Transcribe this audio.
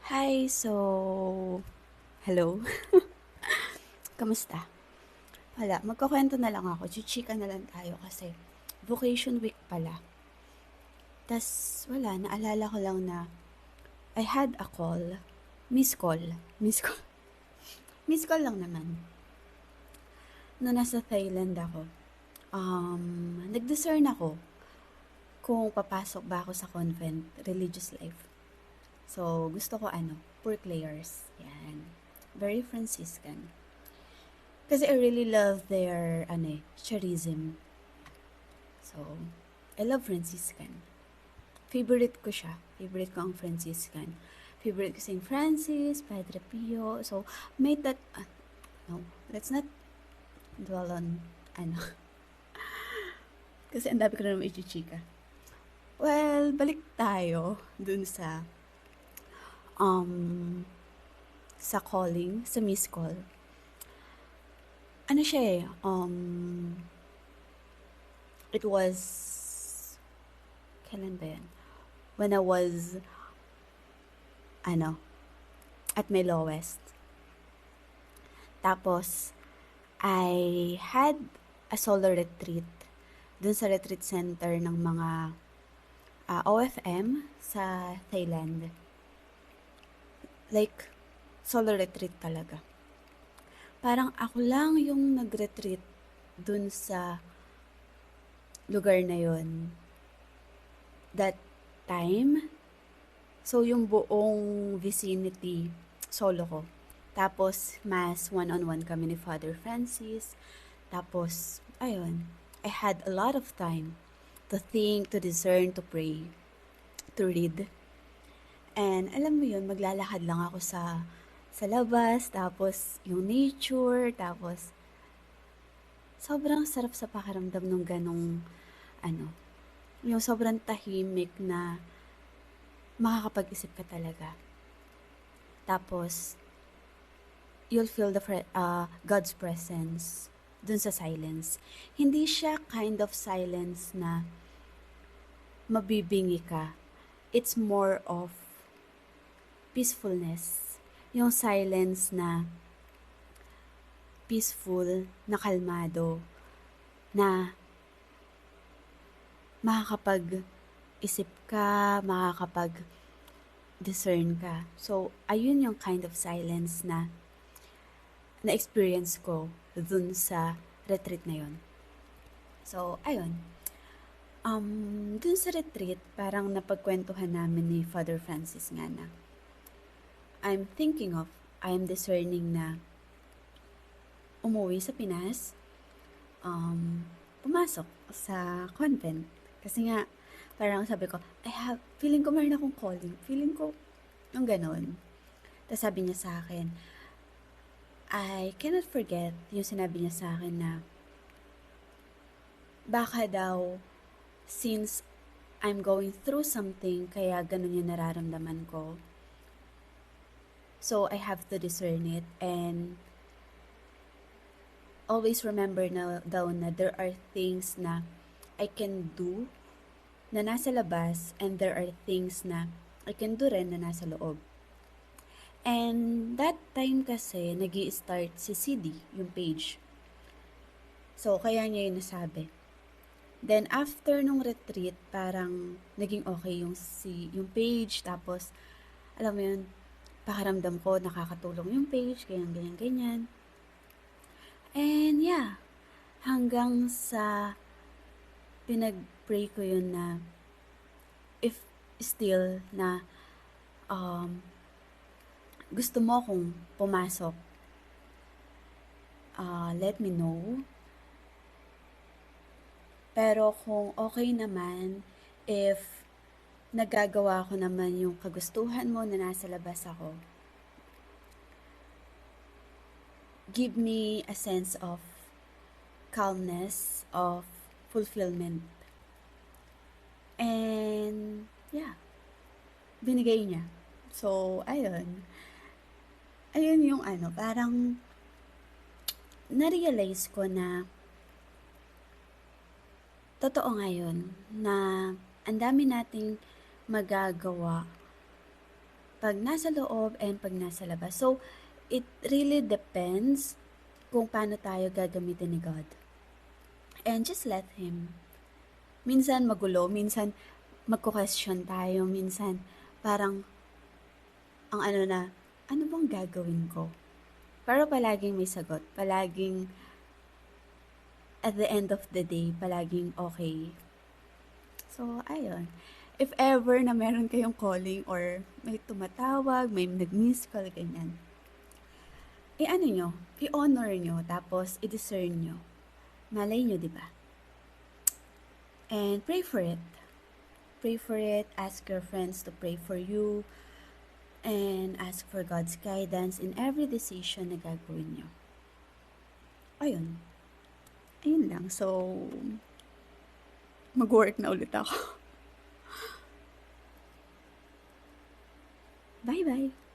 Hi, hello? Kamusta? Wala, magkukuwento na lang ako, chichika na lang tayo kasi vacation week pala. Tas wala, naalala ko lang na I had a call, miss call, miss call lang naman. No nasa Thailand ako, nag-discern ako kung papasok ba ako sa convent, religious life. So, gusto ko poor players. Yan. Very Franciscan. Kasi I really love their, charism. So, I love Franciscan. Favorite ko siya. Favorite ko ang Franciscan. Favorite ko si Francis, Padre Pio. So, may that, no, let's not dwell on, ano. Kasi ang dami ko na naman ichichika. Well, balik tayo dun um, sa calling, sa miss call. Ano siya eh, it was, kailan ba yan? When I was, ano, at my lowest. Tapos, I had a solo retreat dun sa retreat center ng mga OFM sa Thailand. Like, solo retreat talaga. Parang ako lang yung nag-retreat dun sa lugar na yon that time. So, yung buong vicinity, solo ko. Tapos, mas one-on-one kami ni Father Francis. Tapos, ayun, I had a lot of time to think, to discern, to pray, to read. And alam mo yun, maglalakad lang ako sa labas, tapos yung nature, tapos sobrang sarap sa pakiramdam nung ganong, ano, yung sobrang tahimik na makakapag-isip ka talaga. Tapos, you'll feel God's presence dun sa silence. Hindi siya kind of silence na mabibingi ka. It's more of peacefulness. Yung silence na peaceful, na kalmado, na makakapag-isip ka, makakapag-discern ka. So, ayun yung kind of silence na na-experience ko dun sa retreat na yun. So, ayun. Dun sa retreat, parang napagkwentuhan namin ni Father Francis nga na I'm discerning na umuwi sa Pinas, pumasok sa convent. Kasi nga, parang sabi ko, feeling ko meron akong calling. Feeling ko, yung ganon. Tapos sabi niya sa akin, I cannot forget yung sinabi niya sa akin na baka daw since I'm going through something kaya ganun yung nararamdaman ko. So I have to discern it and always remember na daw na there are things na I can do na nasa labas and there are things na I can do rin na nasa loob. And that time kasi nag-i-start si CD, yung page. So, kaya niya yung nasabi. Then, after nung retreat, parang naging okay yung page. Tapos, alam mo yun, pakiramdam ko, nakakatulong yung page, ganyan. And yeah, hanggang sa pinag-pray ko yun na if still na gusto mo kung pumasok, let me know. Pero kung okay naman, if nagagawa ko naman yung kagustuhan mo na nasa labas ako, give me a sense of calmness, of fulfillment. And yeah, binigay niya. So, ayun. Ayun yung parang na-realize ko na totoo ngayon na ang dami nating magagawa 'pag nasa loob and 'pag nasa labas. So, it really depends kung paano tayo gagamitin ni God. And just let Him. Minsan magulo, minsan magko-question tayo, minsan parang ang ano na, ano bang gagawin ko? Pero palaging may sagot, palaging at the end of the day, palaging okay. So, ayun. If ever na meron kayong calling or may tumatawag, may nag-miss call, ganyan, i-ano nyo, i-honor nyo, tapos i-discern nyo. Malay nyo, di ba? And pray for it. Pray for it, ask your friends to pray for you, and ask for God's guidance in every decision na gagawin nyo. Ayun. Ayun lang. So, mag-work na ulit ako. Bye-bye!